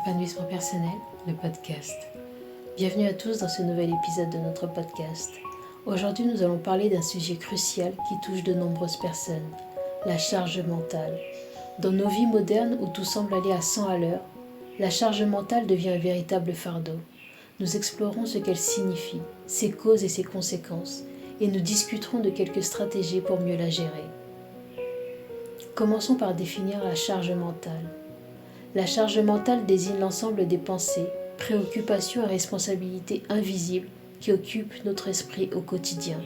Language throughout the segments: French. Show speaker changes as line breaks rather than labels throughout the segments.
Épanouissement personnel, le podcast. Bienvenue à tous dans ce nouvel épisode de notre podcast. Aujourd'hui, nous allons parler d'un sujet crucial qui touche de nombreuses personnes, la charge mentale. Dans nos vies modernes où tout semble aller à 100 à l'heure, la charge mentale devient un véritable fardeau. Nous explorerons ce qu'elle signifie, ses causes et ses conséquences, et nous discuterons de quelques stratégies pour mieux la gérer. Commençons par définir la charge mentale. La charge mentale désigne l'ensemble des pensées, préoccupations et responsabilités invisibles qui occupent notre esprit au quotidien.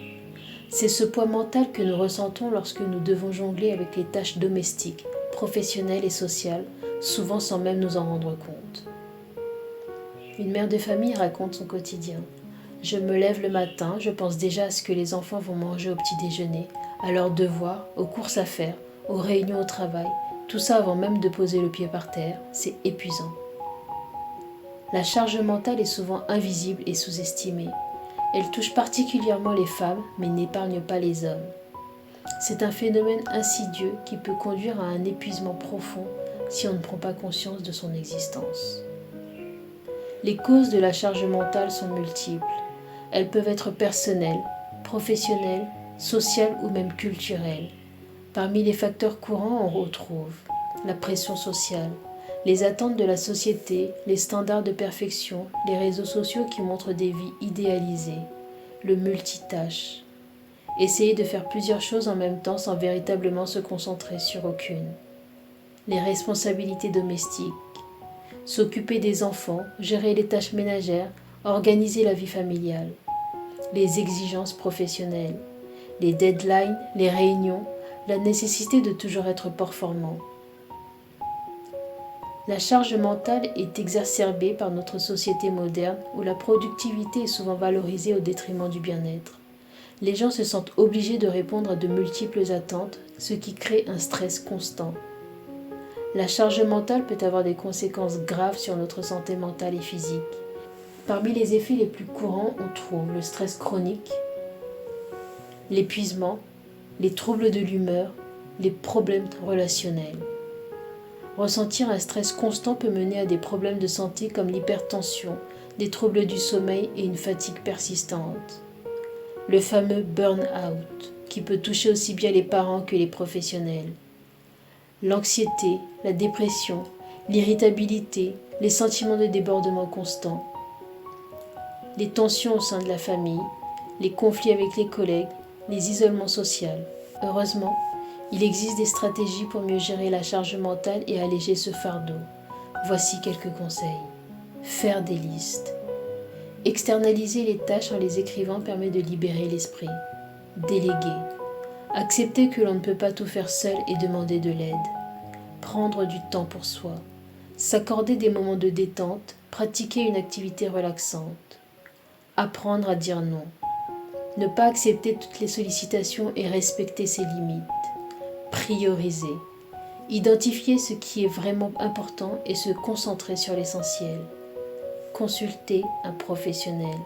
C'est ce poids mental que nous ressentons lorsque nous devons jongler avec les tâches domestiques, professionnelles et sociales, souvent sans même nous en rendre compte. Une mère de famille raconte son quotidien. « Je me lève le matin, je pense déjà à ce que les enfants vont manger au petit déjeuner, à leurs devoirs, aux courses à faire, aux réunions au travail. Tout ça avant même de poser le pied par terre, c'est épuisant. » La charge mentale est souvent invisible et sous-estimée. Elle touche particulièrement les femmes, mais n'épargne pas les hommes. C'est un phénomène insidieux qui peut conduire à un épuisement profond si on ne prend pas conscience de son existence. Les causes de la charge mentale sont multiples. Elles peuvent être personnelles, professionnelles, sociales ou même culturelles. Parmi les facteurs courants, on retrouve la pression sociale, les attentes de la société, les standards de perfection, les réseaux sociaux qui montrent des vies idéalisées, le multitâche. Essayer de faire plusieurs choses en même temps sans véritablement se concentrer sur aucune. Les responsabilités domestiques, s'occuper des enfants, gérer les tâches ménagères, organiser la vie familiale. Les exigences professionnelles, les deadlines, les réunions, la nécessité de toujours être performant. La charge mentale est exacerbée par notre société moderne où la productivité est souvent valorisée au détriment du bien-être. Les gens se sentent obligés de répondre à de multiples attentes, ce qui crée un stress constant. La charge mentale peut avoir des conséquences graves sur notre santé mentale et physique. Parmi les effets les plus courants, on trouve le stress chronique, l'épuisement, les troubles de l'humeur, les problèmes relationnels. Ressentir un stress constant peut mener à des problèmes de santé comme l'hypertension, des troubles du sommeil et une fatigue persistante. Le fameux burn-out, qui peut toucher aussi bien les parents que les professionnels. L'anxiété, la dépression, l'irritabilité, les sentiments de débordement constant. Les tensions au sein de la famille, les conflits avec les collègues, les isolements sociaux. Heureusement, il existe des stratégies pour mieux gérer la charge mentale et alléger ce fardeau. Voici quelques conseils. Faire des listes. Externaliser les tâches en les écrivant permet de libérer l'esprit. Déléguer. Accepter que l'on ne peut pas tout faire seul et demander de l'aide. Prendre du temps pour soi. S'accorder des moments de détente, pratiquer une activité relaxante. Apprendre à dire non. Ne pas accepter toutes les sollicitations et respecter ses limites. Prioriser. Identifier ce qui est vraiment important et se concentrer sur l'essentiel. Consulter un professionnel.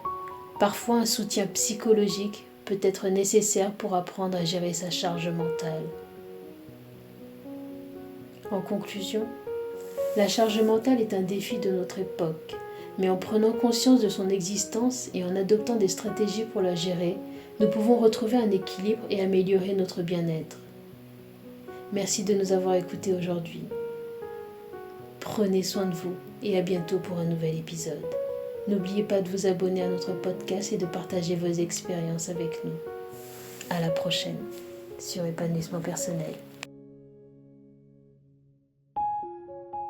Parfois, un soutien psychologique peut être nécessaire pour apprendre à gérer sa charge mentale. En conclusion, la charge mentale est un défi de notre époque, mais en prenant conscience de son existence et en adoptant des stratégies pour la gérer, nous pouvons retrouver un équilibre et améliorer notre bien-être. Merci de nous avoir écoutés aujourd'hui. Prenez soin de vous et à bientôt pour un nouvel épisode. N'oubliez pas de vous abonner à notre podcast et de partager vos expériences avec nous. À la prochaine sur Épanouissement personnel.